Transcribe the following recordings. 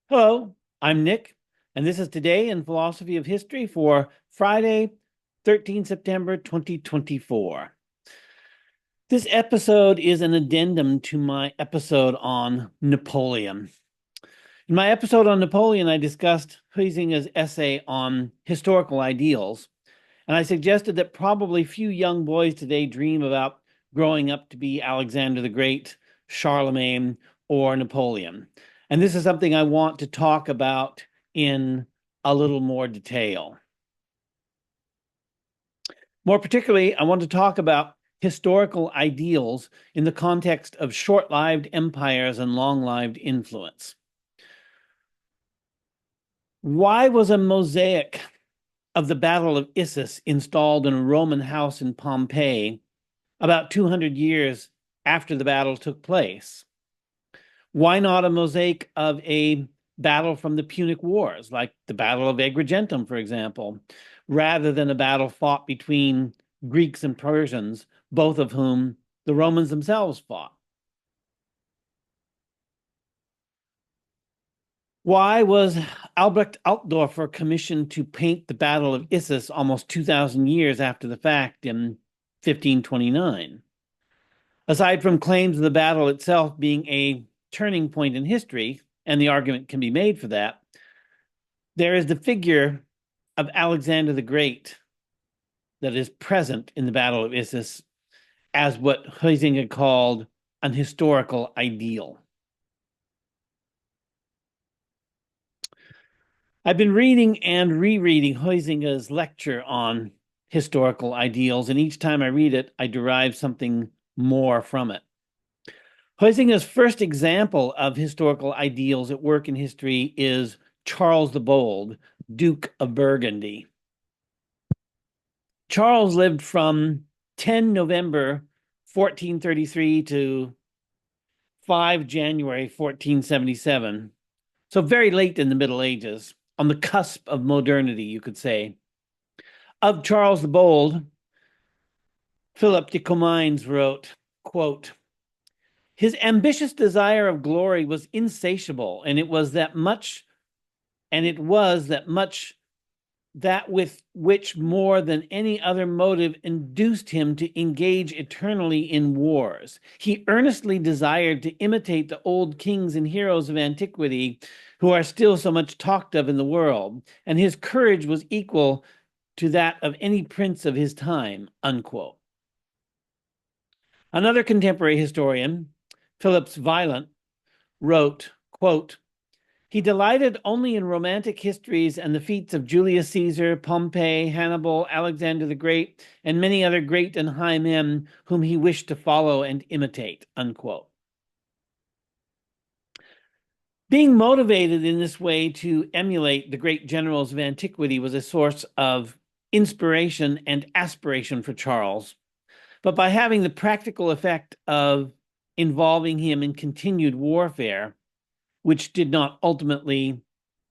Hello, I'm Nick, and this is Today in Philosophy of History for Friday, 13 September 2024. This episode is an addendum to my episode on Napoleon. In my episode on Napoleon, I discussed Huizinga's essay on historical ideals, and I suggested that probably few young boys today dream about growing up to be Alexander the Great, Charlemagne, or Napoleon. And this is something I want to talk about in a little more detail. More particularly, I want to talk about historical ideals in the context of short-lived empires and long-lived influence. Why was a mosaic of the Battle of Issus installed in a Roman house in Pompeii about 200 years after the battle took place? Why not a mosaic of a battle from the Punic Wars, like the Battle of Agrigentum, for example, rather than a battle fought between Greeks and Persians, both of whom the Romans themselves fought? Why was Albrecht Altdorfer commissioned to paint the Battle of Issus almost 2,000 years after the fact in 1529? Aside from claims of the battle itself being a turning point in history, and the argument can be made for that, there is the figure of Alexander the Great that is present in the Battle of Issus as what Huizinga called an historical ideal. I've been reading and rereading Huizinga's lecture on historical ideals, and each time I read it, I derive something more from it. Huizinga's first example of historical ideals at work in history is Charles the Bold, Duke of Burgundy. Charles lived from 10 November 1433 to 5 January 1477, so very late in the Middle Ages, on the cusp of modernity, you could say. Of Charles the Bold, Philip de Comines wrote, quote, "His ambitious desire of glory was insatiable, and it was that much that with which more than any other motive induced him to engage eternally in wars. He earnestly desired to imitate the old kings and heroes of antiquity who are still so much talked of in the world, and his courage was equal to that of any prince of his time," unquote. Another contemporary historian, Phillips Violent, wrote, quote, "He delighted only in romantic histories and the feats of Julius Caesar, Pompey, Hannibal, Alexander the Great, and many other great and high men whom he wished to follow and imitate," unquote. Being motivated in this way to emulate the great generals of antiquity was a source of inspiration and aspiration for Charles, but by having the practical effect of involving him in continued warfare, which did not ultimately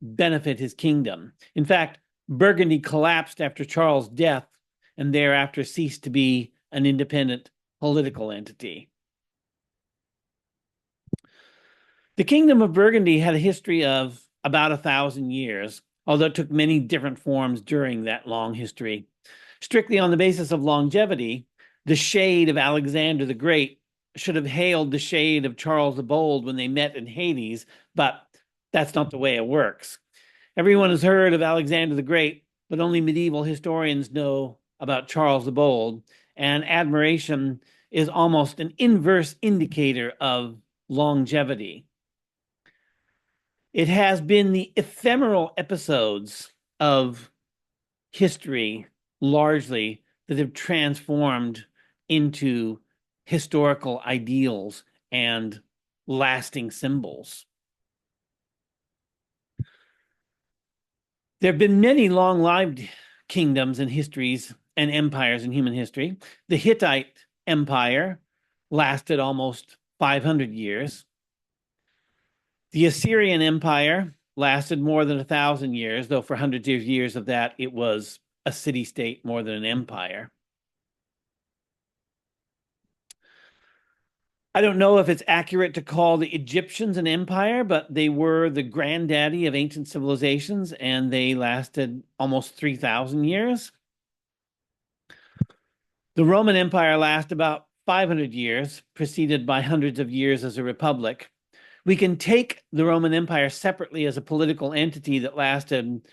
benefit his kingdom. In fact, Burgundy collapsed after Charles' death and thereafter ceased to be an independent political entity. The kingdom of Burgundy had a history of about 1,000 years, although it took many different forms during that long history. Strictly on the basis of longevity, the shade of Alexander the Great should have hailed the shade of Charles the Bold when they met in Hades, but that's not the way it works. Everyone has heard of Alexander the Great, but only medieval historians know about Charles the Bold, and admiration is almost an inverse indicator of longevity. It has been the ephemeral episodes of history largely that have transformed into historical ideals and lasting symbols. There have been many long-lived kingdoms and histories and empires in human history. The Hittite Empire lasted almost 500 years. The Assyrian Empire lasted more than 1,000 years, though for hundreds of years of that, it was a city-state more than an empire. I don't know if it's accurate to call the Egyptians an empire, but they were the granddaddy of ancient civilizations, and they lasted almost 3,000 years. The Roman Empire lasted about 500 years, preceded by hundreds of years as a republic. We can take the Roman Empire separately as a political entity that lasted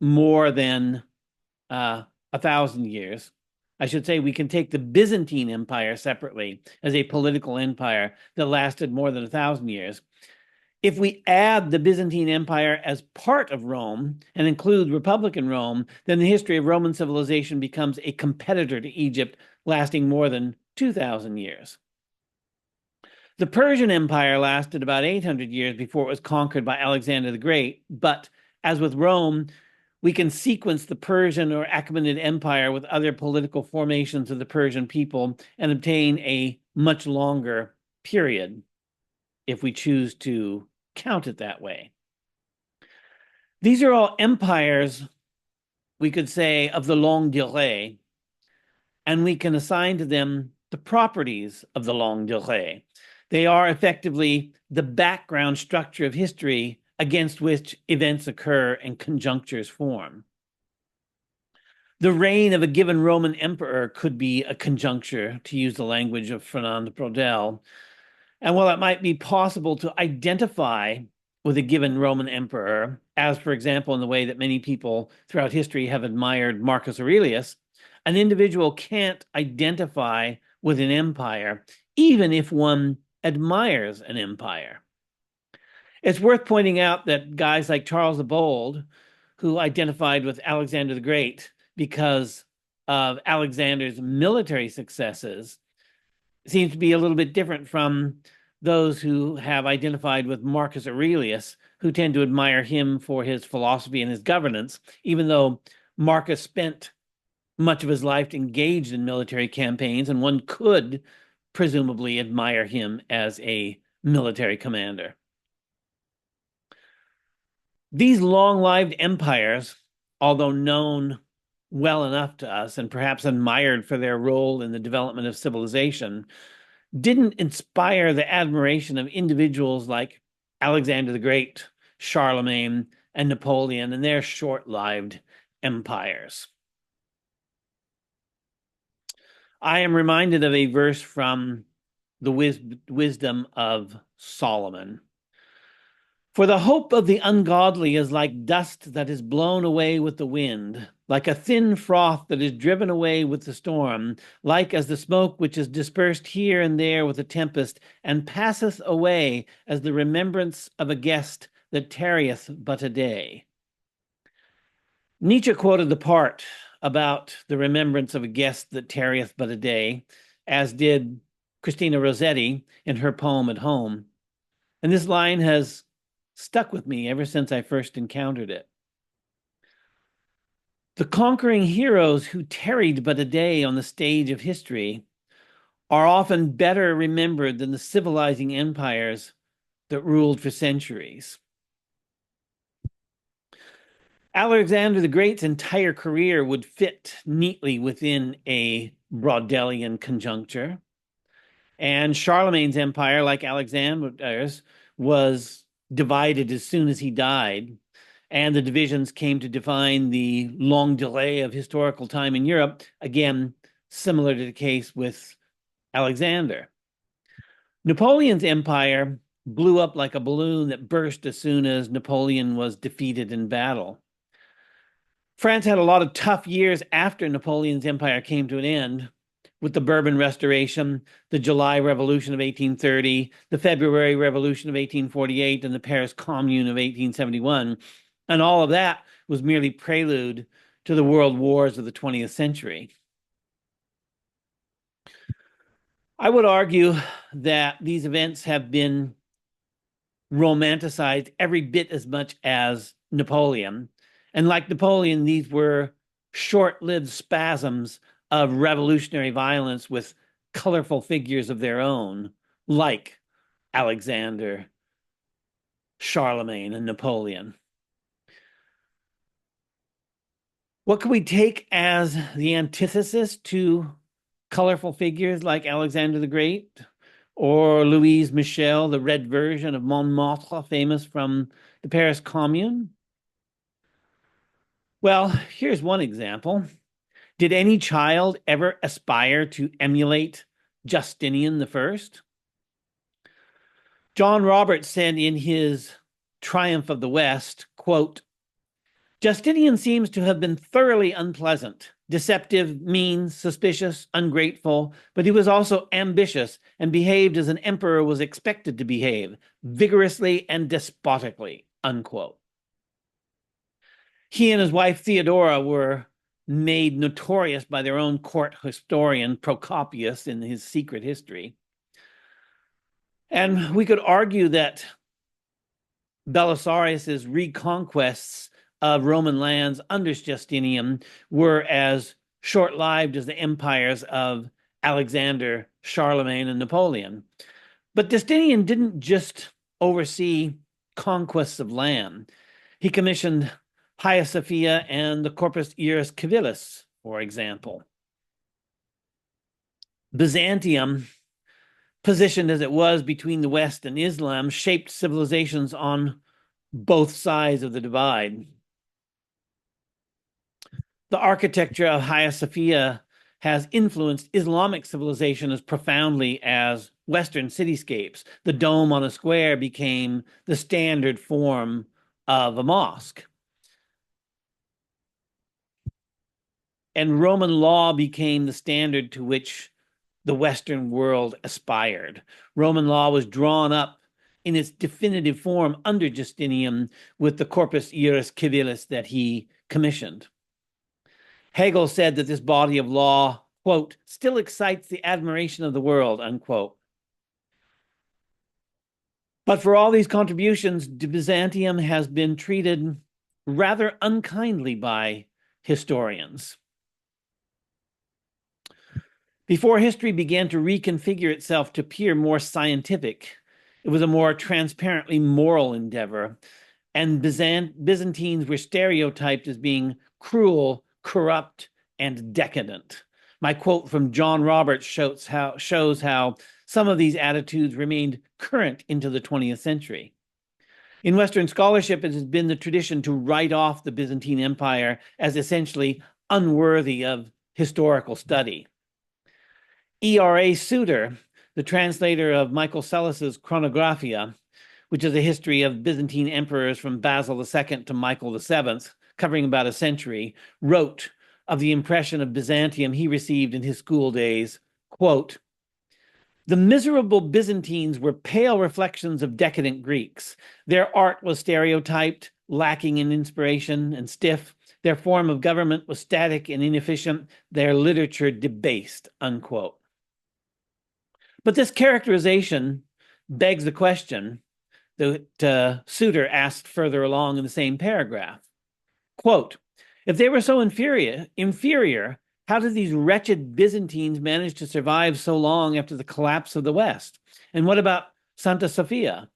more than 1,000 years. I should say we can take the Byzantine Empire separately as a political empire that lasted more than 1,000 years. If we add the Byzantine Empire as part of Rome and include Republican Rome, then the history of Roman civilization becomes a competitor to Egypt, lasting more than 2,000 years. The Persian Empire lasted about 800 years before it was conquered by Alexander the Great, but as with Rome, we can sequence the Persian or Achaemenid Empire with other political formations of the Persian people and obtain a much longer period if we choose to count it that way. These are all empires, we could say, of the longue durée, and we can assign to them the properties of the longue durée. They are effectively the background structure of history against which events occur and conjunctures form. The reign of a given Roman emperor could be a conjuncture, to use the language of Fernand Braudel. And while it might be possible to identify with a given Roman emperor, as for example in the way that many people throughout history have admired Marcus Aurelius, an individual can't identify with an empire, even if one admires an empire. It's worth pointing out that guys like Charles the Bold, who identified with Alexander the Great because of Alexander's military successes, seems to be a little bit different from those who have identified with Marcus Aurelius, who tend to admire him for his philosophy and his governance, even though Marcus spent much of his life engaged in military campaigns, and one could presumably admire him as a military commander. These long-lived empires, although known well enough to us and perhaps admired for their role in the development of civilization, didn't inspire the admiration of individuals like Alexander the Great, Charlemagne, and Napoleon and their short-lived empires. I am reminded of a verse from the wisdom of Solomon. For the hope of the ungodly is like dust that is blown away with the wind, like a thin froth that is driven away with the storm, like as the smoke which is dispersed here and there with a tempest, and passeth away as the remembrance of a guest that tarrieth but a day. Nietzsche quoted the part about the remembrance of a guest that tarrieth but a day, as did Christina Rossetti in her poem At Home. And this line has stuck with me ever since I first encountered it. The conquering heroes who tarried but a day on the stage of history are often better remembered than the civilizing empires that ruled for centuries. Alexander the Great's entire career would fit neatly within a Braudelian conjuncture. And Charlemagne's empire, like Alexander's, was divided as soon as he died. And the divisions came to define the longue durée of historical time in Europe, again, similar to the case with Alexander. Napoleon's empire blew up like a balloon that burst as soon as Napoleon was defeated in battle. France had a lot of tough years after Napoleon's empire came to an end, with the Bourbon Restoration, the July Revolution of 1830, the February Revolution of 1848, and the Paris Commune of 1871. And all of that was merely prelude to the world wars of the 20th century. I would argue that these events have been romanticized every bit as much as Napoleon. And like Napoleon, these were short-lived spasms of revolutionary violence with colorful figures of their own, like Alexander, Charlemagne, and Napoleon. What can we take as the antithesis to colorful figures like Alexander the Great? Or Louise Michel, the red version of Montmartre, famous from the Paris Commune? Well, here's one example. Did any child ever aspire to emulate Justinian I? John Roberts said in his Triumph of the West, quote, Justinian seems to have been thoroughly unpleasant, deceptive, mean, suspicious, ungrateful, but he was also ambitious and behaved as an emperor was expected to behave, vigorously and despotically, unquote. He and his wife Theodora were made notorious by their own court historian Procopius in his Secret History. And we could argue that Belisarius's reconquests of Roman lands under Justinian were as short-lived as the empires of Alexander, Charlemagne, and Napoleon. But Justinian didn't just oversee conquests of land. He commissioned Hagia Sophia and the Corpus Iuris Civilis, for example. Byzantium, positioned as it was between the West and Islam, shaped civilizations on both sides of the divide. The architecture of Hagia Sophia has influenced Islamic civilization as profoundly as Western cityscapes. The dome on a square became the standard form of a mosque. And Roman law became the standard to which the Western world aspired. Roman law was drawn up in its definitive form under Justinian with the Corpus Iuris Civilis that he commissioned. Hegel said that this body of law, quote, still excites the admiration of the world, unquote. But for all these contributions, Byzantium has been treated rather unkindly by historians. Before history began to reconfigure itself to appear more scientific, it was a more transparently moral endeavor, and Byzantines were stereotyped as being cruel, corrupt, and decadent. My quote from John Roberts shows how some of these attitudes remained current into the 20th century. In Western scholarship, it has been the tradition to write off the Byzantine Empire as essentially unworthy of historical study. E.R.A. Suter, the translator of Michael Sellis's Chronographia, which is a history of Byzantine emperors from Basil II to Michael VII, covering about a century, wrote of the impression of Byzantium he received in his school days, quote, the miserable Byzantines were pale reflections of decadent Greeks. Their art was stereotyped, lacking in inspiration, and stiff. Their form of government was static and inefficient. Their literature debased, unquote. But this characterization begs the question that Suter asked further along in the same paragraph. Quote, if they were so inferior, how did these wretched Byzantines manage to survive so long after the collapse of the West? And what about Santa Sophia?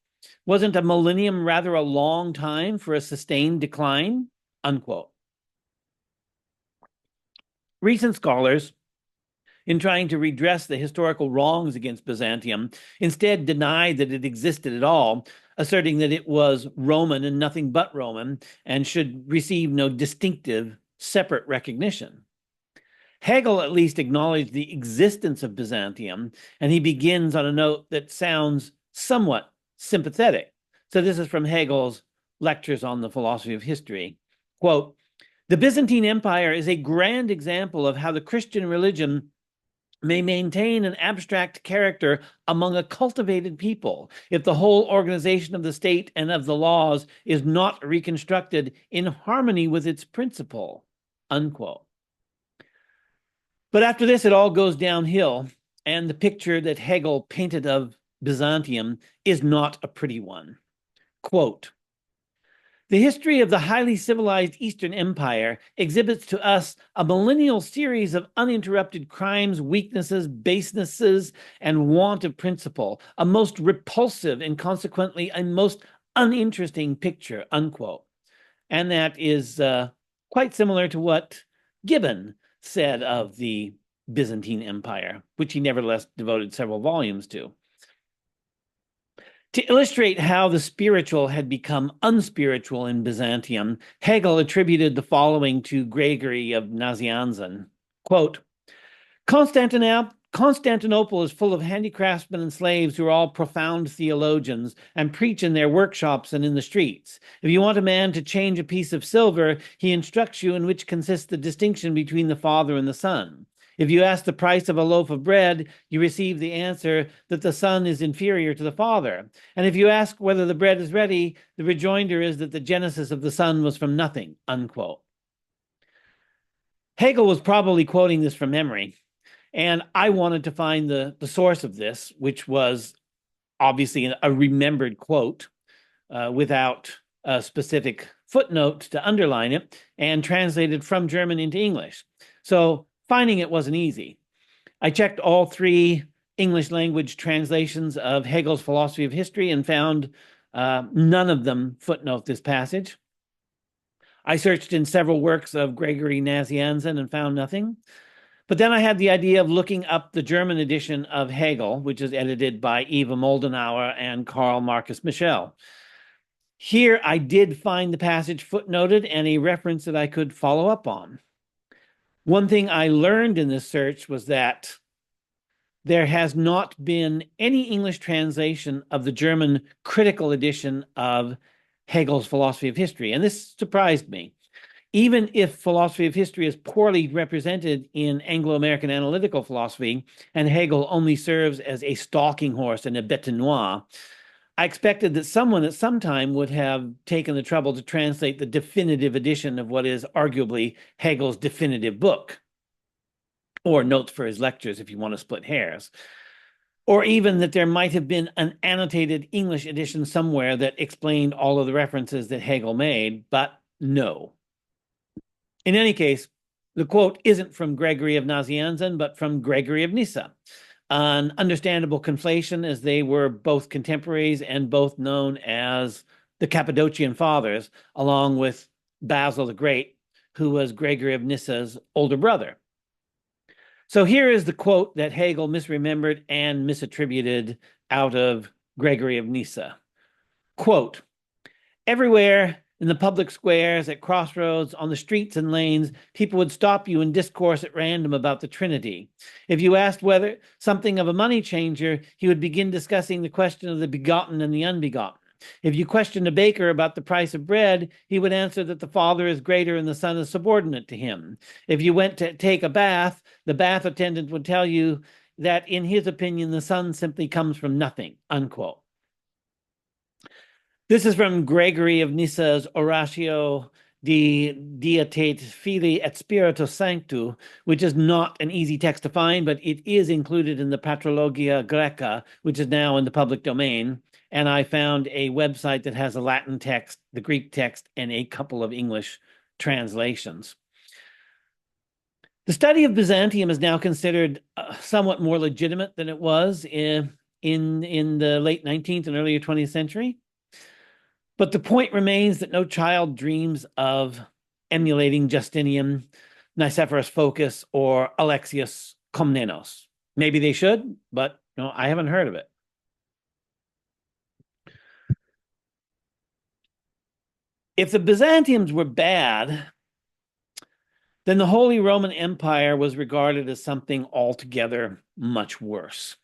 Wasn't a millennium rather a long time for a sustained decline? Unquote. Recent scholars, in trying to redress the historical wrongs against Byzantium, instead denied that it existed at all, asserting that it was Roman and nothing but Roman and should receive no distinctive, separate recognition. Hegel at least acknowledged the existence of Byzantium, and he begins on a note that sounds somewhat sympathetic. So this is from Hegel's Lectures on the Philosophy of History. Quote, the Byzantine Empire is a grand example of how the Christian religion may maintain an abstract character among a cultivated people if the whole organization of the state and of the laws is not reconstructed in harmony with its principle, unquote. But after this, it all goes downhill, and the picture that Hegel painted of Byzantium is not a pretty one. Quote, the history of the highly civilized Eastern Empire exhibits to us a millennial series of uninterrupted crimes, weaknesses, basenesses, and want of principle, a most repulsive and consequently a most uninteresting picture, unquote. And that is quite similar to what Gibbon said of the Byzantine Empire, which he nevertheless devoted several volumes to. To illustrate how the spiritual had become unspiritual in Byzantium, Hegel attributed the following to Gregory of Nazianzen. Quote, Constantinople is full of handicraftsmen and slaves who are all profound theologians and preach in their workshops and in the streets. If you want a man to change a piece of silver, he instructs you in which consists the distinction between the Father and the Son. If you ask the price of a loaf of bread, you receive the answer that the Son is inferior to the Father. And if you ask whether the bread is ready, the rejoinder is that the genesis of the Son was from nothing, unquote. Hegel was probably quoting this from memory. And I wanted to find the source of this, which was obviously a remembered quote without a specific footnote to underline it, and translated from German into English. So finding it wasn't easy. I checked all three English language translations of Hegel's philosophy of history and found none of them footnote this passage. I searched in several works of Gregory Nazianzen and found nothing. But then I had the idea of looking up the German edition of Hegel, which is edited by Eva Moldenauer and Karl Marcus Michel. Here I did find the passage footnoted and a reference that I could follow up on. One thing I learned in this search was that there has not been any English translation of the German critical edition of Hegel's philosophy of history, and this surprised me. Even if philosophy of history is poorly represented in Anglo-American analytical philosophy, and Hegel only serves as a stalking horse and a bête noire, I expected that someone at some time would have taken the trouble to translate the definitive edition of what is arguably Hegel's definitive book, or notes for his lectures if you want to split hairs, or even that there might have been an annotated English edition somewhere that explained all of the references that Hegel made, but no. In any case, the quote isn't from Gregory of Nazianzen, but from Gregory of Nyssa, an understandable conflation as they were both contemporaries and both known as the Cappadocian Fathers, along with Basil the Great, who was Gregory of Nyssa's older brother. So here is the quote that Hegel misremembered and misattributed out of Gregory of Nyssa. Quote, everywhere in the public squares, at crossroads, on the streets and lanes, people would stop you and discourse at random about the Trinity. If you asked whether something of a money changer, he would begin discussing the question of the begotten and the unbegotten. If you questioned a baker about the price of bread, he would answer that the Father is greater and the Son is subordinate to him. If you went to take a bath, the bath attendant would tell you that in his opinion, the Son simply comes from nothing, unquote. This is from Gregory of Nyssa's Oratio de Dietate Filii et Spiritus Sanctu, which is not an easy text to find, but it is included in the Patrologia Graeca, which is now in the public domain. And I found a website that has a Latin text, the Greek text, and a couple of English translations. The study of Byzantium is now considered somewhat more legitimate than it was in the late 19th and earlier 20th century. But the point remains that no child dreams of emulating Justinian, Nicephorus Phocas, or Alexius Komnenos. Maybe they should, but I haven't heard of it. If the Byzantians were bad, then the Holy Roman Empire was regarded as something altogether much worse.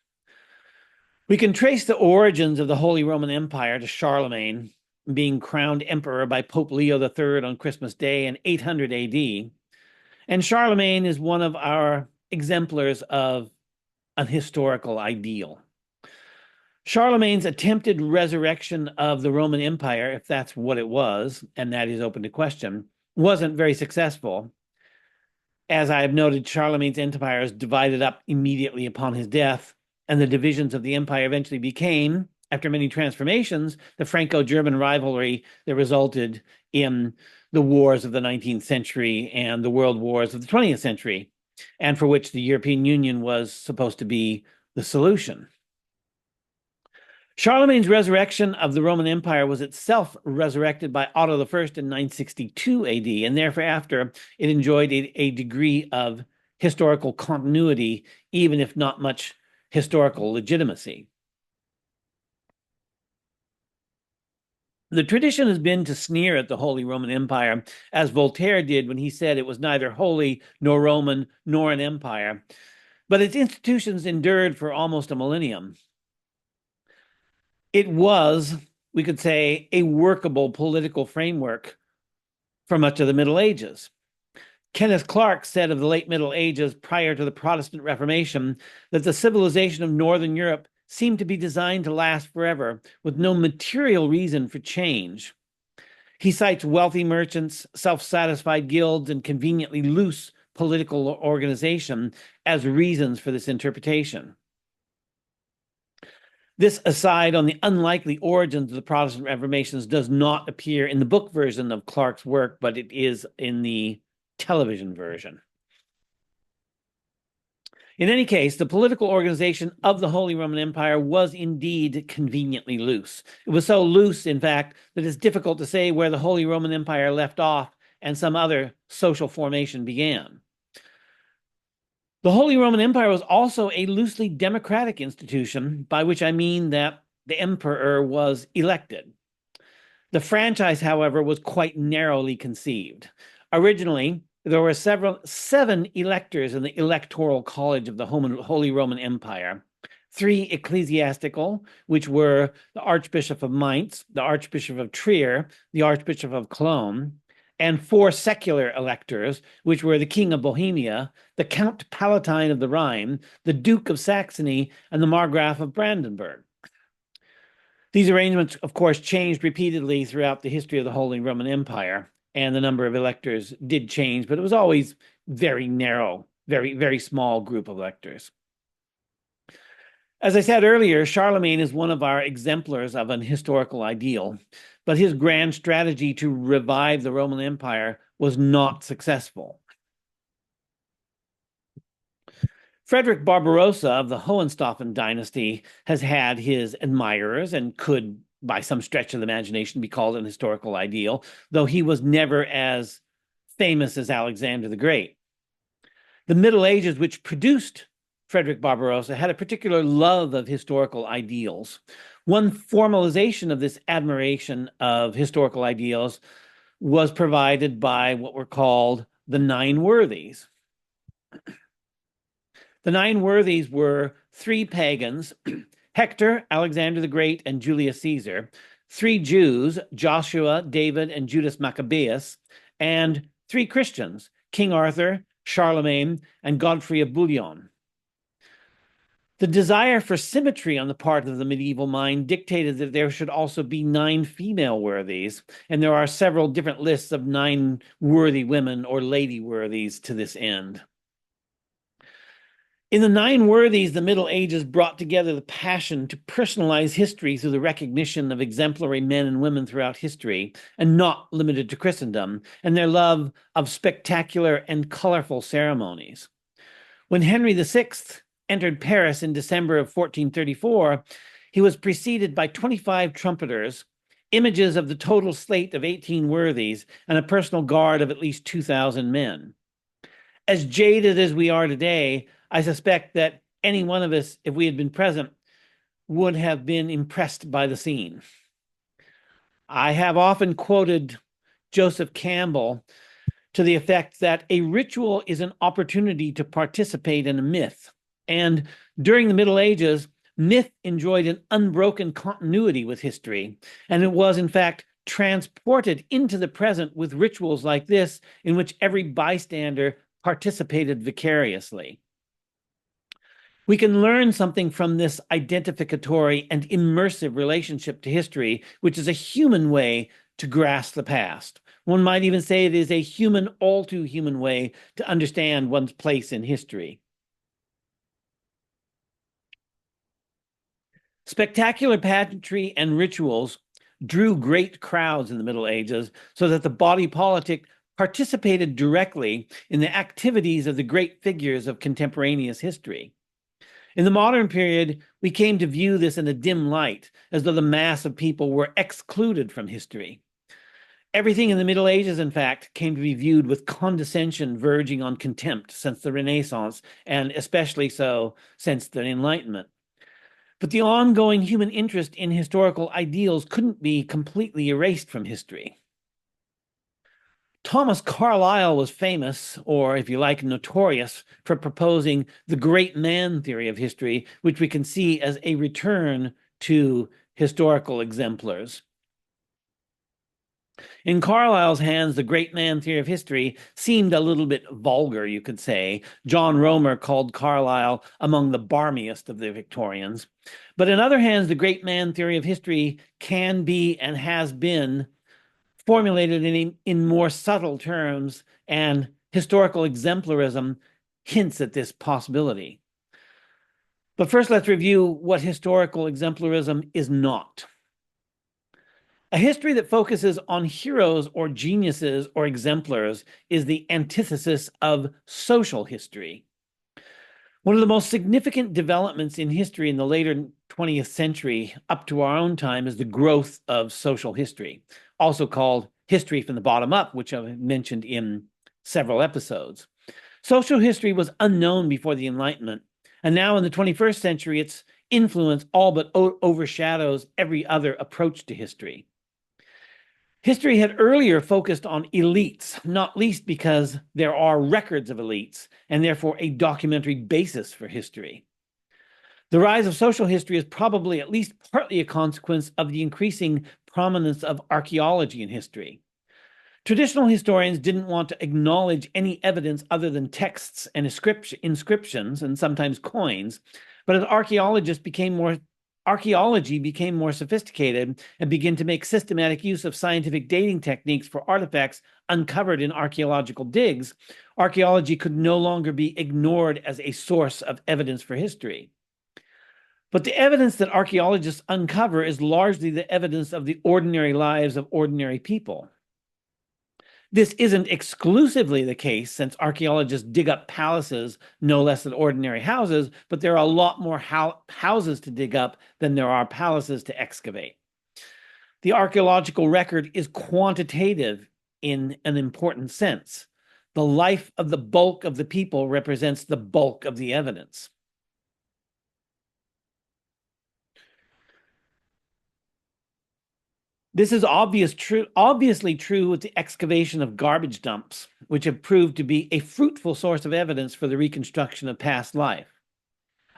We can trace the origins of the Holy Roman Empire to Charlemagne, being crowned emperor by Pope Leo III on Christmas Day in 800 AD. And Charlemagne is one of our exemplars of an historical ideal. Charlemagne's attempted resurrection of the Roman Empire, if that's what it was, and that is open to question, wasn't very successful. As I have noted, Charlemagne's empire is divided up immediately upon his death, and the divisions of the empire eventually became, after many transformations, the Franco-German rivalry that resulted in the wars of the 19th century and the world wars of the 20th century, and for which the European Union was supposed to be the solution. Charlemagne's resurrection of the Roman Empire was itself resurrected by Otto I in 962 AD, and thereafter it enjoyed a degree of historical continuity, even if not much historical legitimacy. The tradition has been to sneer at the Holy Roman Empire, as Voltaire did when he said it was neither holy nor Roman nor an empire, but its institutions endured for almost a millennium. It was, we could say, a workable political framework for much of the Middle Ages. Kenneth Clark said of the late Middle Ages prior to the Protestant Reformation that the civilization of Northern Europe seemed to be designed to last forever with no material reason for change. He cites wealthy merchants, self-satisfied guilds, and conveniently loose political organization as reasons for this interpretation. This aside on the unlikely origins of the Protestant Reformations does not appear in the book version of Clark's work, but it is in the television version. In any case, the political organization of the Holy Roman Empire was indeed conveniently loose. It was so loose, in fact, that it's difficult to say where the Holy Roman Empire left off and some other social formation began. The Holy Roman Empire was also a loosely democratic institution, by which I mean that the emperor was elected. The franchise, however, was quite narrowly conceived. Originally, there were seven electors in the Electoral College of the Holy Roman Empire. 3 ecclesiastical, which were the Archbishop of Mainz, the Archbishop of Trier, the Archbishop of Cologne, and 4 secular electors, which were the King of Bohemia, the Count Palatine of the Rhine, the Duke of Saxony, and the Margraf of Brandenburg. These arrangements, of course, changed repeatedly throughout the history of the Holy Roman Empire, and the number of electors did change, but it was always very narrow, very, very small group of electors. As I said earlier, Charlemagne is one of our exemplars of an historical ideal, but his grand strategy to revive the Roman Empire was not successful. Frederick Barbarossa of the Hohenstaufen dynasty has had his admirers and could, by some stretch of the imagination, be called an historical ideal, though he was never as famous as Alexander the Great. The Middle Ages, which produced Frederick Barbarossa, had a particular love of historical ideals. One formalization of this admiration of historical ideals was provided by what were called the Nine Worthies. The Nine Worthies were 3 pagans, Hector, Alexander the Great, and Julius Caesar, 3 Jews, Joshua, David, and Judas Maccabeus, and 3 Christians, King Arthur, Charlemagne, and Godfrey of Bouillon. The desire for symmetry on the part of the medieval mind dictated that there should also be 9 female worthies, and there are several different lists of 9 worthy women or lady worthies to this end. In the Nine Worthies, the Middle Ages brought together the passion to personalize history through the recognition of exemplary men and women throughout history, and not limited to Christendom, and their love of spectacular and colorful ceremonies. When Henry VI entered Paris in December of 1434, he was preceded by 25 trumpeters, images of the total slate of 18 worthies, and a personal guard of at least 2,000 men. As jaded as we are today, I suspect that any one of us, if we had been present, would have been impressed by the scene. I have often quoted Joseph Campbell to the effect that a ritual is an opportunity to participate in a myth. And during the Middle Ages, myth enjoyed an unbroken continuity with history, and it was, in fact, transported into the present with rituals like this, in which every bystander participated vicariously. We can learn something from this identificatory and immersive relationship to history, which is a human way to grasp the past. One might even say it is a human, all too human way to understand one's place in history. Spectacular pageantry and rituals drew great crowds in the Middle Ages, so that the body politic participated directly in the activities of the great figures of contemporaneous history. In the modern period, we came to view this in a dim light, as though the mass of people were excluded from history. Everything in the Middle Ages, in fact, came to be viewed with condescension verging on contempt since the Renaissance, and especially so since the Enlightenment. But the ongoing human interest in historical ideals couldn't be completely erased from history. Thomas Carlyle was famous, or if you like, notorious, for proposing the great man theory of history, which we can see as a return to historical exemplars. In Carlyle's hands, the great man theory of history seemed a little bit vulgar, you could say. John Romer called Carlyle among the barmiest of the Victorians. But in other hands, the great man theory of history can be and has been formulated in more subtle terms, and historical exemplarism hints at this possibility. But first, let's review what historical exemplarism is not. A history that focuses on heroes or geniuses or exemplars is the antithesis of social history. One of the most significant developments in history in the later 20th century up to our own time is the growth of social history, also called history from the bottom up, which I've mentioned in several episodes. Social history was unknown before the Enlightenment, and now in the 21st century, its influence all but overshadows every other approach to history. History had earlier focused on elites, not least because there are records of elites and therefore a documentary basis for history. The rise of social history is probably at least partly a consequence of the increasing prominence of archaeology in history. Traditional historians didn't want to acknowledge any evidence other than texts and inscriptions and sometimes coins, but as archaeology became more sophisticated and began to make systematic use of scientific dating techniques for artifacts uncovered in archaeological digs, archaeology could no longer be ignored as a source of evidence for history. But the evidence that archaeologists uncover is largely the evidence of the ordinary lives of ordinary people. This isn't exclusively the case, since archaeologists dig up palaces no less than ordinary houses, but there are a lot more houses to dig up than there are palaces to excavate. The archaeological record is quantitative in an important sense. The life of the bulk of the people represents the bulk of the evidence. This is obviously true with the excavation of garbage dumps, which have proved to be a fruitful source of evidence for the reconstruction of past life.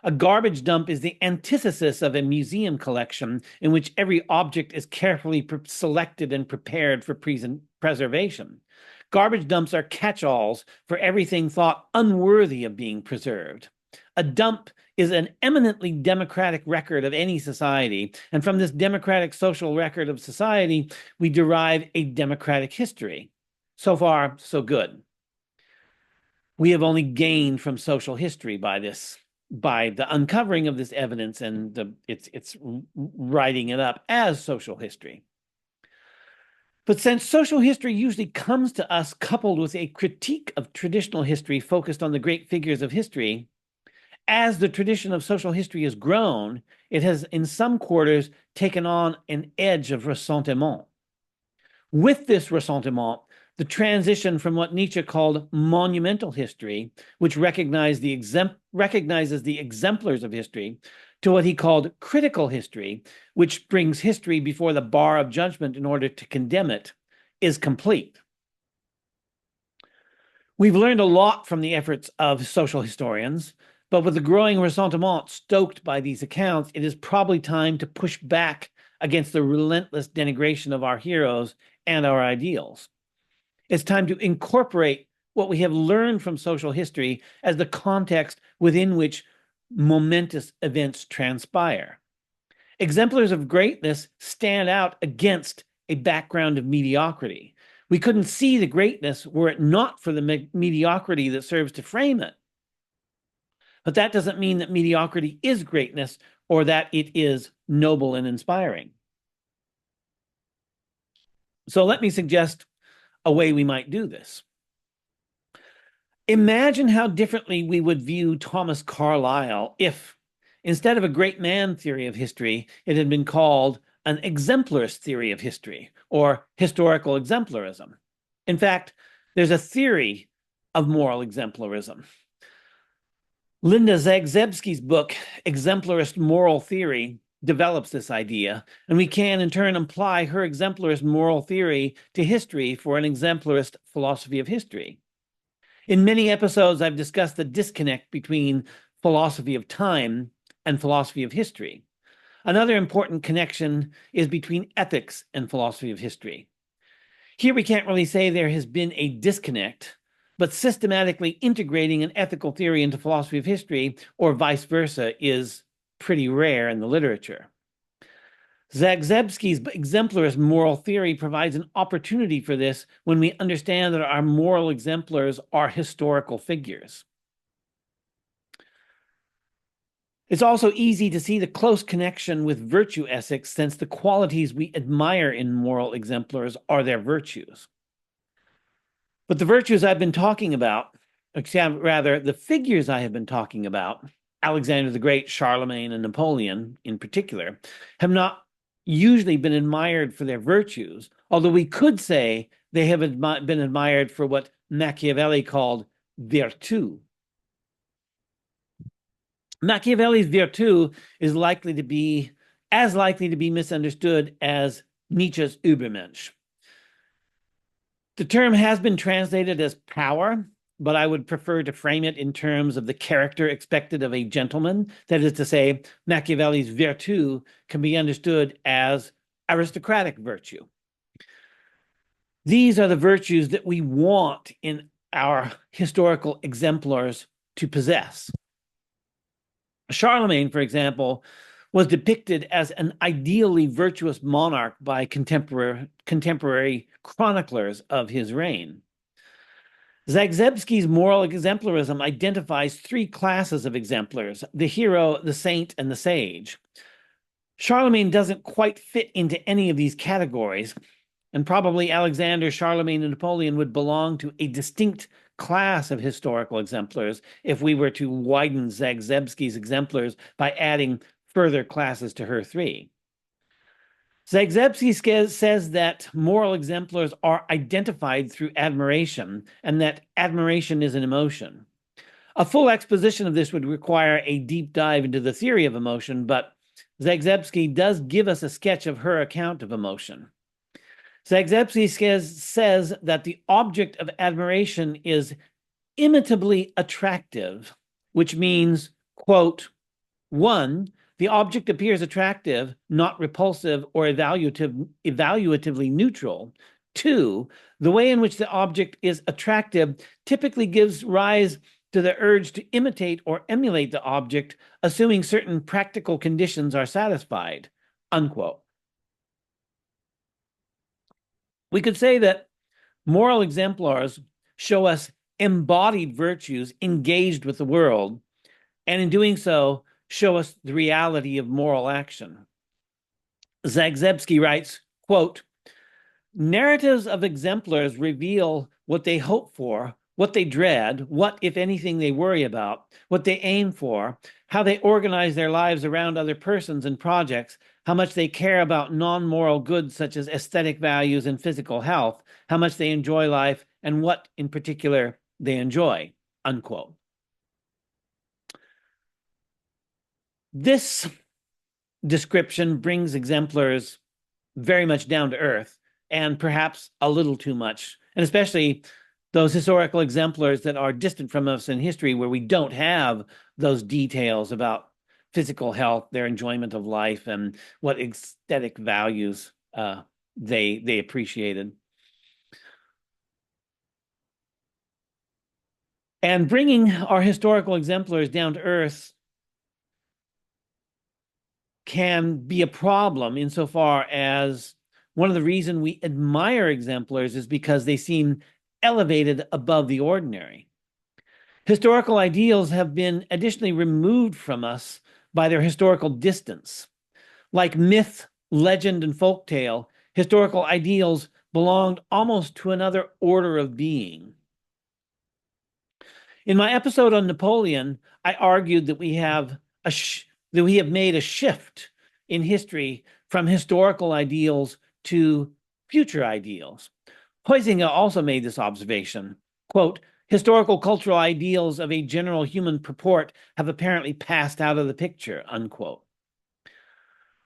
A garbage dump is the antithesis of a museum collection in which every object is carefully selected and prepared for preservation. Garbage dumps are catch-alls for everything thought unworthy of being preserved. A dump is an eminently democratic record of any society, and from this democratic social record of society, we derive a democratic history. So far, so good. We have only gained from social history by the uncovering of this evidence and its writing it up as social history. But since social history usually comes to us coupled with a critique of traditional history focused on the great figures of history, as the tradition of social history has grown, it has in some quarters taken on an edge of ressentiment. With this ressentiment, the transition from what Nietzsche called monumental history, which recognizes the exemplars of history, to what he called critical history, which brings history before the bar of judgment in order to condemn it, is complete. We've learned a lot from the efforts of social historians, but with the growing ressentiment stoked by these accounts, it is probably time to push back against the relentless denigration of our heroes and our ideals. It's time to incorporate what we have learned from social history as the context within which momentous events transpire. Exemplars of greatness stand out against a background of mediocrity. We couldn't see the greatness were it not for the mediocrity that serves to frame it. But that doesn't mean that mediocrity is greatness or that it is noble and inspiring. So let me suggest a way we might do this. Imagine how differently we would view Thomas Carlyle if, instead of a great man theory of history, it had been called an exemplarist theory of history or historical exemplarism. In fact, there's a theory of moral exemplarism. Linda Zagzebski's book, Exemplarist Moral Theory, develops this idea, and we can in turn apply her exemplarist moral theory to history for an exemplarist philosophy of history. In many episodes, I've discussed the disconnect between philosophy of time and philosophy of history. Another important connection is between ethics and philosophy of history. Here we can't really say there has been a disconnect, but systematically integrating an ethical theory into philosophy of history, or vice versa, is pretty rare in the literature. Zagzebski's exemplarist moral theory provides an opportunity for this when we understand that our moral exemplars are historical figures. It's also easy to see the close connection with virtue ethics, since the qualities we admire in moral exemplars are their virtues. But the virtues I've been talking about, rather, the figures I have been talking about, Alexander the Great, Charlemagne, and Napoleon in particular, have not usually been admired for their virtues, although we could say they have been admired for what Machiavelli called virtù. Machiavelli's virtù is likely to be misunderstood as Nietzsche's Übermensch. The term has been translated as power, but I would prefer to frame it in terms of the character expected of a gentleman. That is to say, Machiavelli's virtù can be understood as aristocratic virtue. These are the virtues that we want in our historical exemplars to possess. Charlemagne, for example, was depicted as an ideally virtuous monarch by contemporary chroniclers of his reign. Zagzebski's moral exemplarism identifies three classes of exemplars: the hero, the saint, and the sage. Charlemagne doesn't quite fit into any of these categories, and probably Alexander, Charlemagne, and Napoleon would belong to a distinct class of historical exemplars if we were to widen Zagzebski's exemplars by adding further classes to her three. Zagzebski says that moral exemplars are identified through admiration, and that admiration is an emotion. A full exposition of this would require a deep dive into the theory of emotion, but Zagzebski does give us a sketch of her account of emotion. Zagzebski says that the object of admiration is imitably attractive, which means, quote, one, the object appears attractive, not repulsive or evaluatively neutral. Two, the way in which the object is attractive typically gives rise to the urge to imitate or emulate the object, assuming certain practical conditions are satisfied, unquote. We could say that moral exemplars show us embodied virtues engaged with the world, and in doing so, show us the reality of moral action. Zagzebski writes, quote, narratives of exemplars reveal what they hope for, what they dread, what, if anything, they worry about, what they aim for, how they organize their lives around other persons and projects, how much they care about non-moral goods such as aesthetic values and physical health, how much they enjoy life, and what, in particular, they enjoy, unquote. This description brings exemplars very much down to earth, and perhaps a little too much, and especially those historical exemplars that are distant from us in history, where we don't have those details about physical health, their enjoyment of life, and what aesthetic values they appreciated. And bringing our historical exemplars down to earth can be a problem insofar as one of the reasons we admire exemplars is because they seem elevated above the ordinary. Historical ideals have been additionally removed from us by their historical distance. Like myth, legend, and folktale, historical ideals belonged almost to another order of being. In my episode on Napoleon, I argued that we have made a shift in history from historical ideals to future ideals. Huizinga also made this observation, quote, Historical cultural ideals of a general human purport have apparently passed out of the picture, unquote.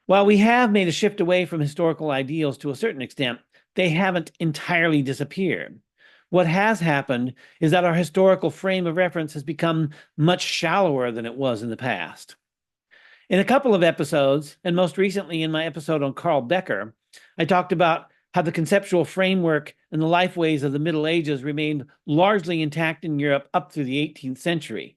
While we have made a shift away from historical ideals to a certain extent, they haven't entirely disappeared. What has happened is that our historical frame of reference has become much shallower than it was in the past. In a couple of episodes, and most recently in my episode on Carl Becker, I talked about how the conceptual framework and the lifeways of the Middle Ages remained largely intact in Europe up through the 18th century.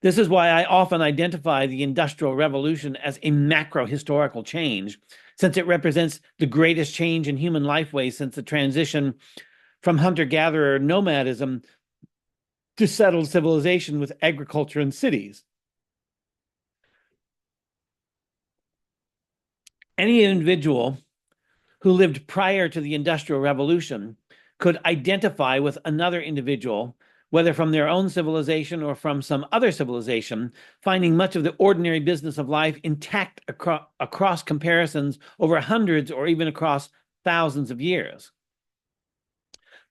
This is why I often identify the Industrial Revolution as a macro-historical change, since it represents the greatest change in human lifeways since the transition from hunter-gatherer nomadism to settled civilization with agriculture and cities. Any individual who lived prior to the Industrial Revolution could identify with another individual, whether from their own civilization or from some other civilization, finding much of the ordinary business of life intact across comparisons over hundreds or even across thousands of years.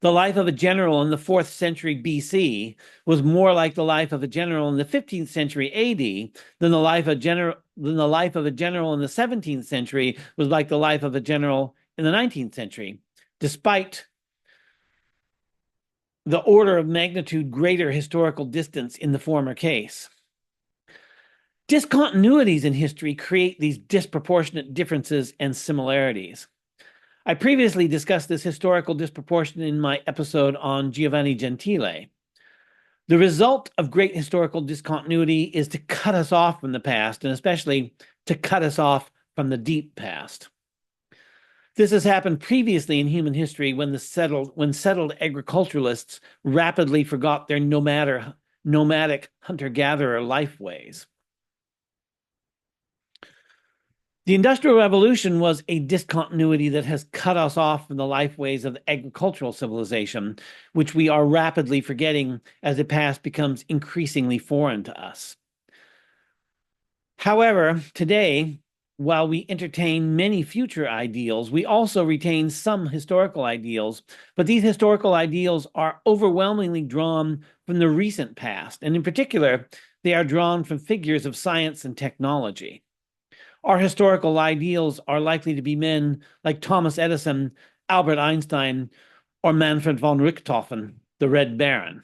The life of a general in the 4th century BC was more like the life of a general in the 15th century AD than the life of a general in the 17th century was like the life of a general in the 19th century, despite the order of magnitude greater historical distance in the former case. Discontinuities in history create these disproportionate differences and similarities. I previously discussed this historical disproportion in my episode on Giovanni Gentile. The result of great historical discontinuity is to cut us off from the past, and especially to cut us off from the deep past. This has happened previously in human history when settled agriculturalists rapidly forgot their nomadic hunter-gatherer lifeways. The Industrial Revolution was a discontinuity that has cut us off from the lifeways of the agricultural civilization, which we are rapidly forgetting as the past becomes increasingly foreign to us. However, today, while we entertain many future ideals, we also retain some historical ideals, but these historical ideals are overwhelmingly drawn from the recent past, and in particular, they are drawn from figures of science and technology. Our historical ideals are likely to be men like Thomas Edison, Albert Einstein, or Manfred von Richthofen, the Red Baron.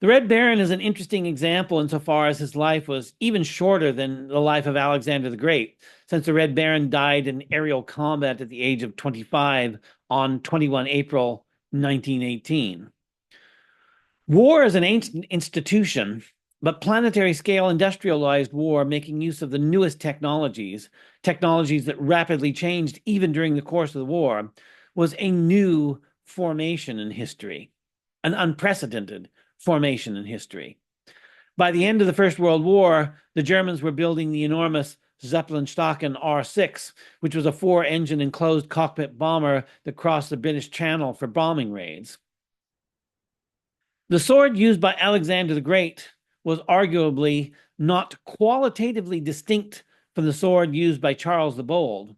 The Red Baron is an interesting example insofar as his life was even shorter than the life of Alexander the Great, since the Red Baron died in aerial combat at the age of 25 on 21 April 1918. War is an ancient institution, but planetary-scale industrialized war, making use of the newest technologies that rapidly changed even during the course of the war, was a new formation in history, an unprecedented formation in history. By the end of the First World War, the Germans were building the enormous Zeppelinstaaken R6, which was a 4-engine enclosed cockpit bomber that crossed the British Channel for bombing raids. The sword used by Alexander the Great was arguably not qualitatively distinct from the sword used by Charles the Bold,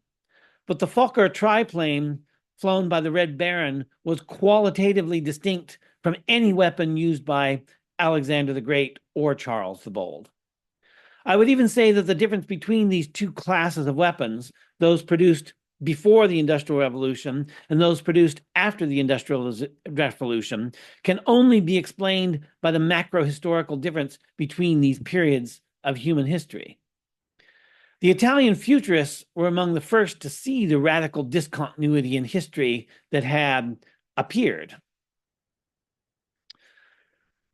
but the Fokker triplane flown by the Red Baron was qualitatively distinct from any weapon used by Alexander the Great or Charles the Bold. I would even say that the difference between these two classes of weapons, those produced before the Industrial Revolution and those produced after the Industrial Revolution, can only be explained by the macro-historical difference between these periods of human history. The Italian futurists were among the first to see the radical discontinuity in history that had appeared.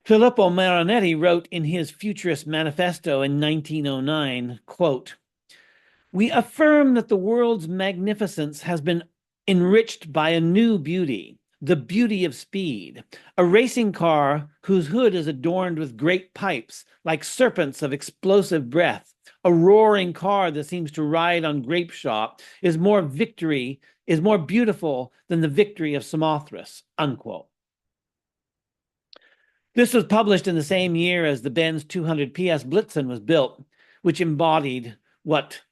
Filippo Marinetti wrote in his Futurist Manifesto in 1909, quote, "We affirm that the world's magnificence has been enriched by a new beauty, the beauty of speed, a racing car whose hood is adorned with great pipes, like serpents of explosive breath, a roaring car that seems to ride on grape shot, is more beautiful than the victory of Samothrace," unquote. This was published in the same year as the Benz 200 PS Blitzen was built, which embodied what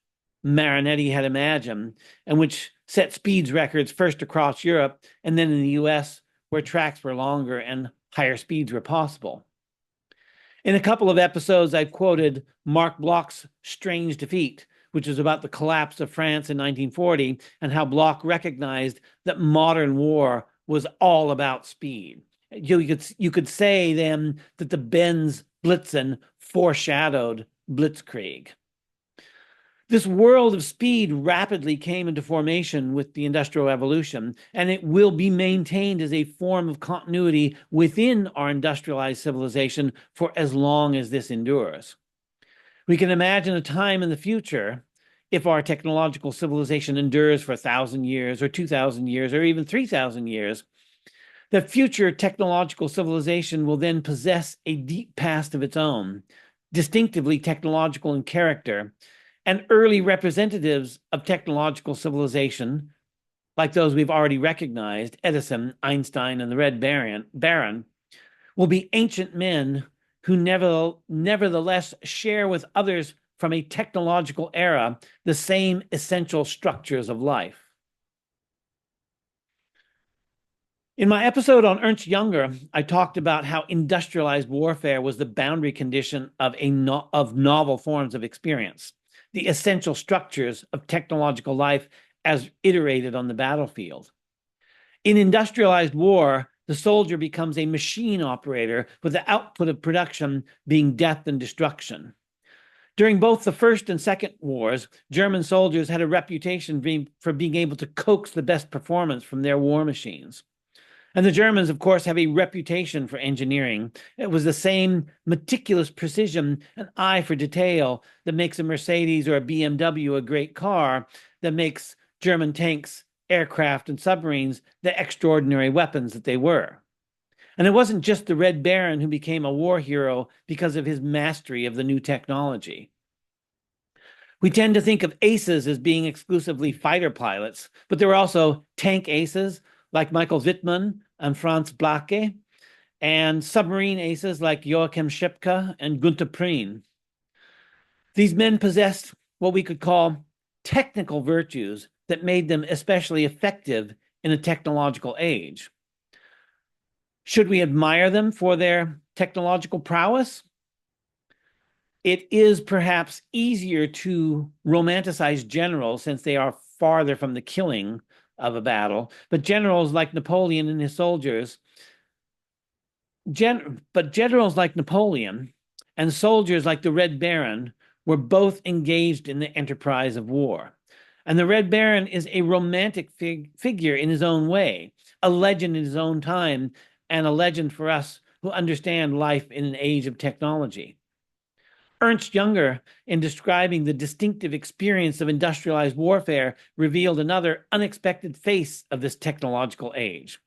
Marinetti had imagined, and which set speeds records first across Europe and then in the US, where tracks were longer and higher speeds were possible. In a couple of episodes, I've quoted Marc Bloch's Strange Defeat, which is about the collapse of France in 1940 and how Bloch recognized that modern war was all about speed. You could say then that the Benz Blitzen foreshadowed Blitzkrieg. This world of speed rapidly came into formation with the Industrial Revolution, and it will be maintained as a form of continuity within our industrialized civilization for as long as this endures. We can imagine a time in the future, if our technological civilization endures for 1,000 years or 2,000 years or even 3,000 years, that future technological civilization will then possess a deep past of its own, distinctively technological in character, and early representatives of technological civilization, like those we've already recognized, Edison, Einstein, and the Red Baron, will be ancient men who nevertheless share with others from a technological era the same essential structures of life. In my episode on Ernst Jünger, I talked about how industrialized warfare was the boundary condition of novel forms of experience, the essential structures of technological life as iterated on the battlefield. In industrialized war, the soldier becomes a machine operator with the output of production being death and destruction. During both the First and Second Wars, German soldiers had a reputation for being able to coax the best performance from their war machines. And the Germans, of course, have a reputation for engineering. It was the same meticulous precision and eye for detail that makes a Mercedes or a BMW a great car, that makes German tanks, aircraft, and submarines the extraordinary weapons that they were. And it wasn't just the Red Baron who became a war hero because of his mastery of the new technology. We tend to think of aces as being exclusively fighter pilots, but there were also tank aces like Michael Wittmann and Franz Blake, and submarine aces like Joachim Schipka and Günther Prien. These men possessed what we could call technical virtues that made them especially effective in a technological age. Should we admire them for their technological prowess? It is perhaps easier to romanticize generals since they are farther from the killing of a battle, but generals like Napoleon and his soldiers, generals like Napoleon and soldiers like the Red Baron were both engaged in the enterprise of war. And the Red Baron is a romantic figure in his own way, a legend in his own time, and a legend for us who understand life in an age of technology. Ernst Jünger, in describing the distinctive experience of industrialized warfare, revealed another unexpected face of this technological age.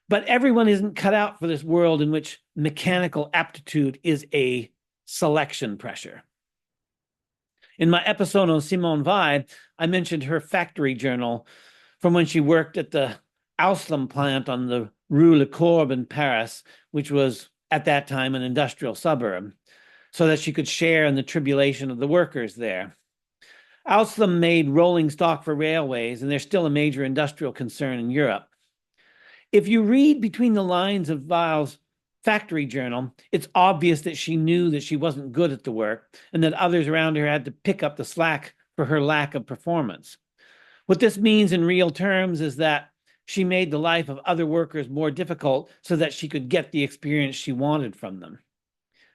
But everyone isn't cut out for this world in which mechanical aptitude is a selection pressure. In my episode on Simone Weil, I mentioned her factory journal from when she worked at the Alstom plant on the Rue Le Corbe in Paris, which was at that time an industrial suburb, so that she could share in the tribulation of the workers there. Alstom made rolling stock for railways, and they're still a major industrial concern in Europe. If you read between the lines of Weil's factory journal, it's obvious that she knew that she wasn't good at the work and that others around her had to pick up the slack for her lack of performance. What this means in real terms is that she made the life of other workers more difficult so that she could get the experience she wanted from them.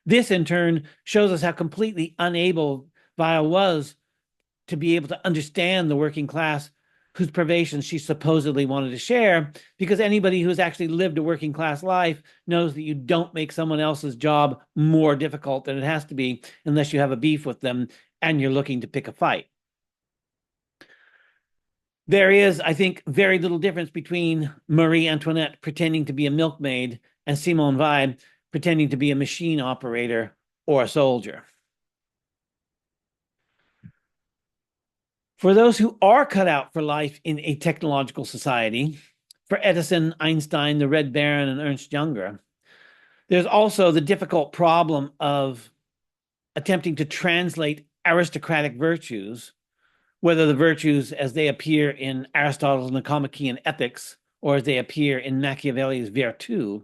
This, in turn, shows us how completely unable Weil was to be able to understand the working class whose privations she supposedly wanted to share, because anybody who's actually lived a working class life knows that you don't make someone else's job more difficult than it has to be unless you have a beef with them and you're looking to pick a fight. There is, I think, very little difference between Marie Antoinette pretending to be a milkmaid and Simone Weil pretending to be a machine operator or a soldier. For those who are cut out for life in a technological society, for Edison, Einstein, the Red Baron, and Ernst Jünger, there's also the difficult problem of attempting to translate aristocratic virtues whether the virtues as they appear in Aristotle's Nicomachean Ethics or as they appear in Machiavelli's Virtu,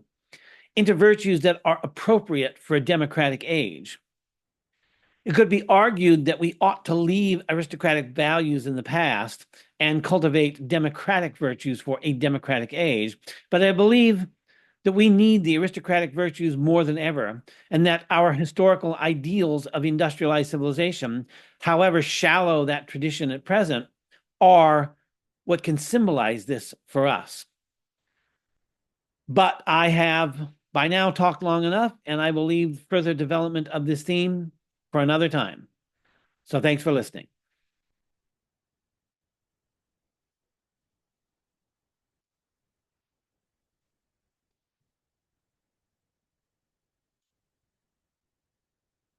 into virtues that are appropriate for a democratic age. It could be argued that we ought to leave aristocratic values in the past and cultivate democratic virtues for a democratic age, but I believe that we need the aristocratic virtues more than ever, and that our historical ideals of industrialized civilization, however shallow that tradition at present, are what can symbolize this for us. But I have by now talked long enough, and I will leave further development of this theme for another time. So thanks for listening.